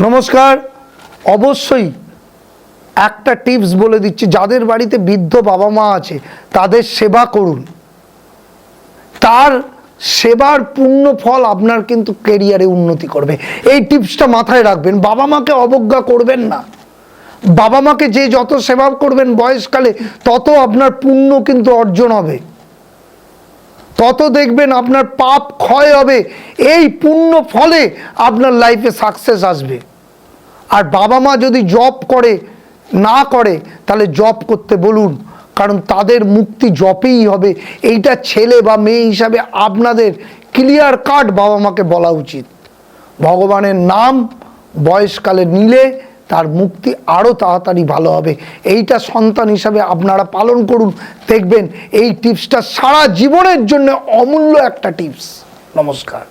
নমস্কার। অবশ্যই একটা টিপস বলে দিচ্ছি, যাদের বাড়িতে বৃদ্ধ বাবা মা আছে তাদের সেবা করুন। তার সেবার পূর্ণ ফল আপনার কিন্তু ক্যারিয়ারে উন্নতি করবে। এই টিপসটা মাথায় রাখবেন। বাবা মাকে অবজ্ঞা করবেন না। বাবা মাকে যে যত সেবা করবেন বয়সকালে তত আপনার পুণ্য কিন্তু অর্জন হবে, তত দেখবেন আপনার পাপ ক্ষয় হবে। এই পুণ্য ফলে আপনার লাইফে সাকসেস আসবে। আর বাবা মা যদি জব করে না করে তাহলে জব করতে বলুন, কারণ তাদের মুক্তি জপেই হবে। এইটা ছেলে বা মেয়ে হিসাবে আপনাদের ক্লিয়ার কাট বাবা মাকে বলা উচিত। ভগবানের নাম বয়সকালে নিলে তার মুক্তি আরও তাড়াতাড়ি ভালো হবে। এইটা সন্তান হিসাবে আপনারা পালন করুন, দেখবেন এই টিপসটা সারা জীবনের জন্য অমূল্য একটা টিপস। নমস্কার।